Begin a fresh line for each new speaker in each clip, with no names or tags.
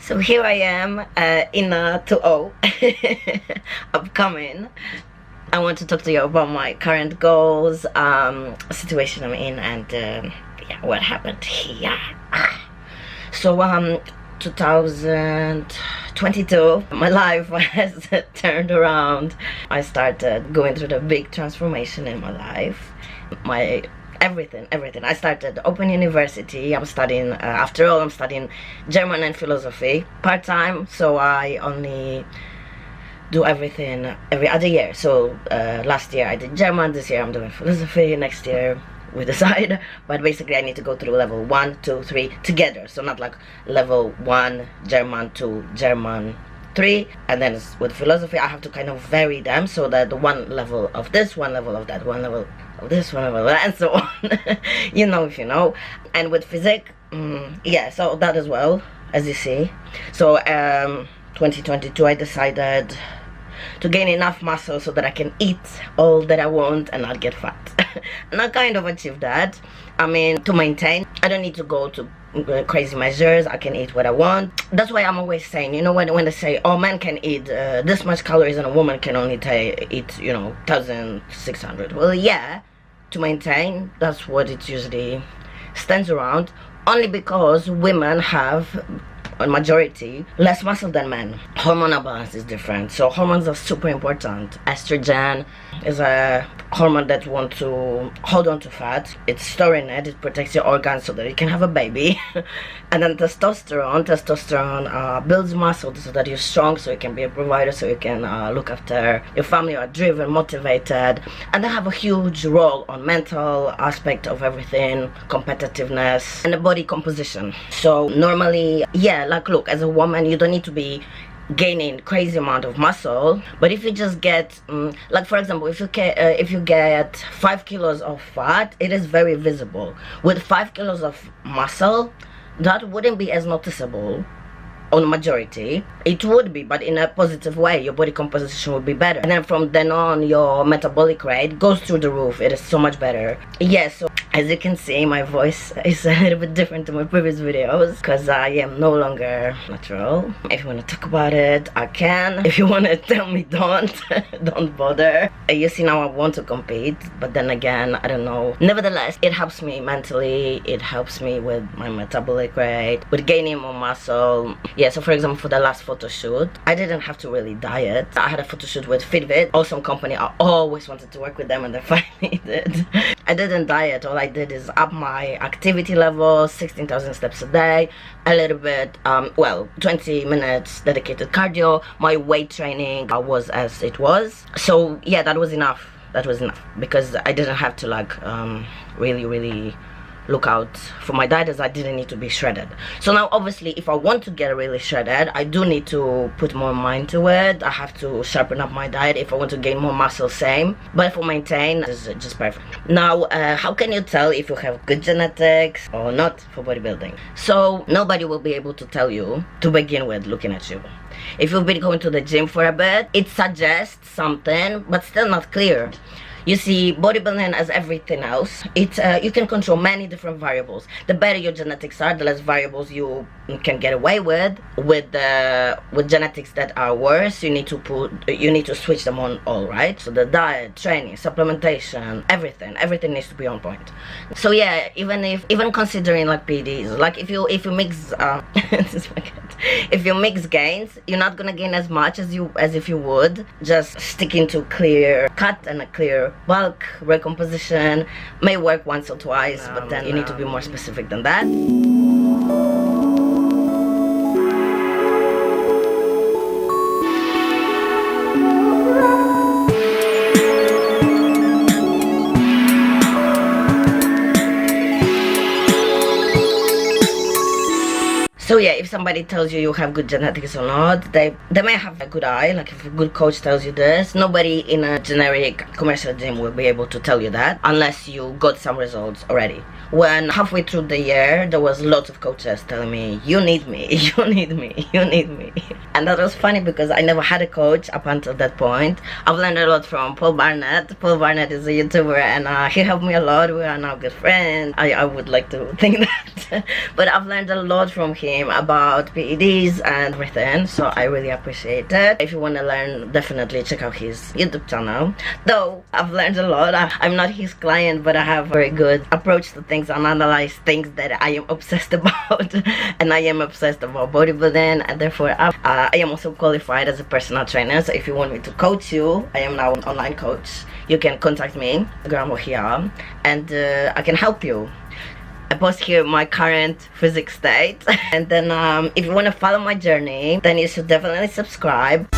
So here I am in a 2-0 upcoming. I want to talk to you about my current goals, situation I'm in, and yeah, what happened here. So 2022, my life has turned around. I started going through the big transformation in my life. Everything. I started open university. I'm studying, after all, I'm studying German and philosophy part-time, so I only do everything every other year. So last year I did German, this year I'm doing philosophy, next year we decide, but basically I need to go through level 1, 2, 3 together, so not like level 1 German, 2 German, 3, and then with philosophy I have to kind of vary them, so that the one level of this, one level of that, one level of this, one level of that, and so on. You know, if you know. And with physique, yeah, so that as well, as you see. So 2022 I decided to gain enough muscle so that I can eat all that I want and not get fat. And I kind of achieved that. I mean, to maintain, I don't need to go to crazy measures. I can eat what I want. That's why I'm always saying, you know, when they say, oh, men can eat this much calories and a woman can only eat, you know, 1,600. Well, yeah, to maintain, that's what it usually stands around, only because women have, a majority, less muscle than men. Hormonal balance is different, so hormones are super important. Estrogen is a hormone that wants to hold on to fat. It's storing it, it protects your organs so that you can have a baby. And then testosterone builds muscle so that you're strong, so you can be a provider, so you can look after your family, you are driven, motivated, and they have a huge role on mental aspect of everything, competitiveness, and the body composition. So normally, yeah, like look, as a woman you don't need to be gaining crazy amount of muscle, but if you just get like for example, if you get 5 kilos of fat, it is very visible. With 5 kilos of muscle, that wouldn't be as noticeable on the majority. It would be, but in a positive way. Your body composition would be better, and then from then on your metabolic rate goes through the roof. It is so much better. Yeah, so as you can see, my voice is a little bit different to my previous videos because I am no longer natural. If you want to talk about it, I can. If you want to tell me don't bother. You see, now I want to compete, but then again, I don't know. Nevertheless, it helps me mentally, it helps me with my metabolic rate, with gaining more muscle. Yeah, so for example, for the last photo shoot, I didn't have to really diet. I had a photo shoot with Physique, awesome company. I always wanted to work with them, and they finally did. I didn't diet. All I did is up my activity level, 16,000 steps a day, a little bit, well, 20 minutes dedicated cardio. My weight training was as it was. So yeah, that was enough. That was enough, because I didn't have to like really look out for my diet, as I didn't need to be shredded. So now obviously if I want to get really shredded, I do need to put more mind to it. I have to sharpen up my diet. If I want to gain more muscle, same. But for maintain, it's just perfect. Now how can you tell if you have good genetics or not for bodybuilding? So nobody will be able to tell you to begin with looking at you. If you've been going to the gym for a bit, it suggests something, but still not clear. You see, bodybuilding, as everything else, you can control many different variables. The better your genetics are, the less variables you can get away with. With genetics that are worse, you need to switch them on all, right? So the diet, training, supplementation, everything needs to be on point. So yeah, even considering like PDs, like if you mix if you mix gains, you're not gonna gain as much as if you would just sticking to clear cut and a clear bulk recomposition. May work once or twice, but then you need to be more specific than that. So yeah, if somebody tells you you have good genetics or not, they may have a good eye. Like if a good coach tells you this, nobody in a generic commercial gym will be able to tell you that unless you got some results already. When halfway through the year, there was lots of coaches telling me, you need me, you need me, you need me. And that was funny because I never had a coach up until that point. I've learned a lot from Paul Barnett. Paul Barnett is a YouTuber, and he helped me a lot. We are now good friends. I would like to think that. But I've learned a lot from him about PEDs and everything, so I really appreciate it. If you want to learn, definitely check out his YouTube channel. Though I've learned a lot. I'm not his client, but I have a very good approach to things and analyze things that I am obsessed about. And I am obsessed about bodybuilding, and therefore I am also qualified as a personal trainer. So if you want me to coach you, I am now an online coach. You can contact me, Instagram or here, and I can help you. I post here my current physique state. And then if you want to follow my journey, then you should definitely subscribe.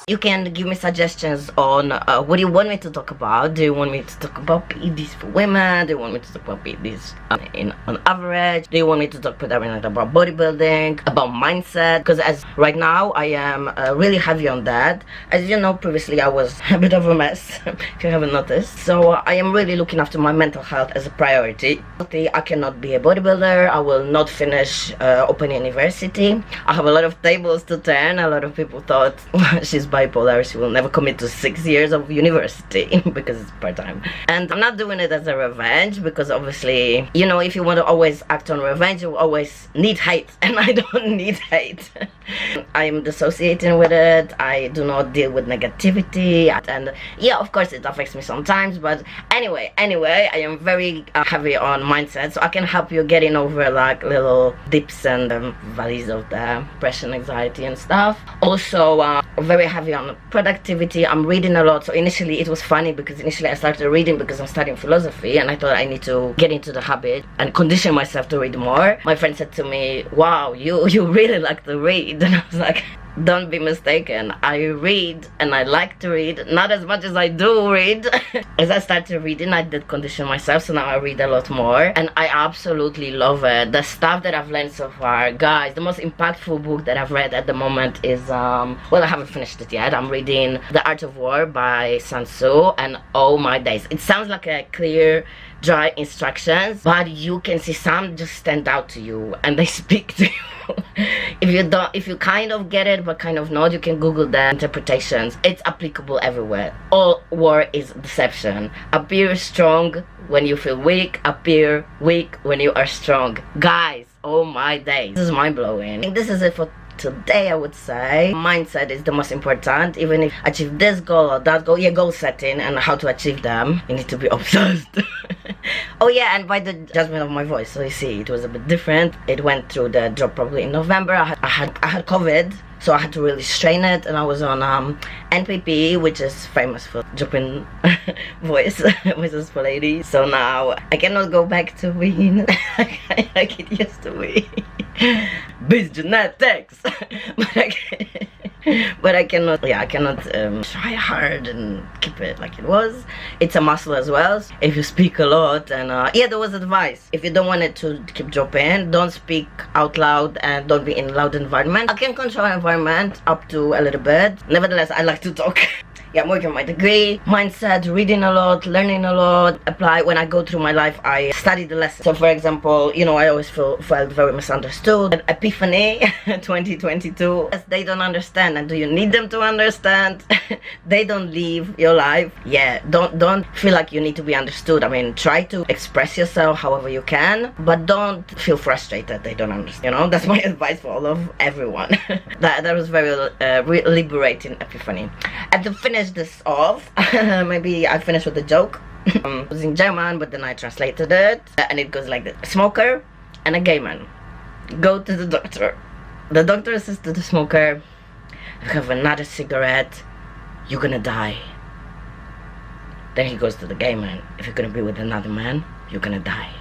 You can give me suggestions on what do you want me to talk about. Do you want me to talk about PEDs for women? Do you want me to talk about PEDs on average? Do you want me to talk predominantly about bodybuilding, about mindset? Because as right now I am really heavy on that. As you know, previously I was a bit of a mess, if you haven't noticed. So I am really looking after my mental health as a priority. I cannot be a bodybuilder. I will not finish Open University. I have a lot of tables to turn. A lot of people thought she's bipolar, she will never commit to 6 years of university because it's part-time. And I'm not doing it as a revenge, because obviously, you know, if you want to always act on revenge, you always need hate, and I don't need hate. I am dissociating with it. I do not deal with negativity, and yeah, of course it affects me sometimes, but anyway, I am very heavy on mindset, so I can help you getting over like little dips and valleys of the depression, anxiety and stuff. Also very heavy on productivity. I'm reading a lot. So initially it was funny because initially I started reading because I'm studying philosophy, and I thought I need to get into the habit and condition myself to read more. My friend said to me, wow, you really like to read. And I was like, don't be mistaken, I read and I like to read, not as much as I do read. As I started reading, I did condition myself, so now I read a lot more, and I absolutely love it. The stuff that I've learned so far, guys, the most impactful book that I've read at the moment is well, I haven't finished it yet. I'm reading The Art of War by Sun Tzu, and oh my days, it sounds like a clear, dry instructions, but you can see some just stand out to you and they speak to you. If you kind of get it but kind of not, you can Google the interpretations. It's applicable everywhere. All war is deception. Appear strong when you feel weak, appear weak when you are strong. Guys, oh my days, this is mind-blowing. This is it for today. I would say mindset is the most important. Even if achieve this goal or that goal, yeah, goal setting and how to achieve them, you need to be obsessed. Oh yeah, and by the judgment of my voice, so you see it was a bit different. It went through the drop probably in November. I had COVID, so I had to really strain it, and I was on NPP, which is famous for dropping voices for ladies. So now I cannot go back to being like it used to be. Beast genetics. But I cannot try hard and keep it like it was. It's a muscle as well. If you speak a lot, and yeah, there was advice. If you don't want it to keep dropping, don't speak out loud and don't be in loud environment. I can control environment up to a little bit. Nevertheless, I like to talk. Yeah, I'm working on my degree, mindset, reading a lot, learning a lot, apply. When I go through my life, I study the lesson. So for example, you know, I always felt very misunderstood. An epiphany 2022. They don't understand, and do you need them to understand? They don't live your life. Yeah, don't feel like you need to be understood. I mean, try to express yourself however you can, but don't feel frustrated they don't understand. You know, that's my advice for all of everyone. that was very liberating epiphany. And to finish this off, maybe I finished with a joke. It was in German, but then I translated it, and it goes like this: a smoker and a gay man go to the doctor. The doctor says to the smoker, If you have another cigarette, you're gonna die. Then he goes to the gay man. If you're gonna be with another man, you're gonna die.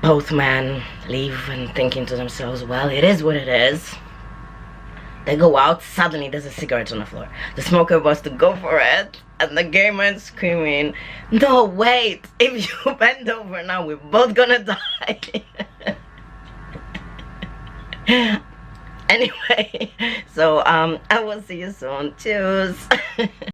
Both men leave and thinking to themselves, well, it is what it is. They go out, suddenly there's a cigarette on the floor. The smoker wants to go for it, and the gay man screaming, no, wait, if you bend over now, we're both gonna die. Anyway, so I will see you soon. Cheers.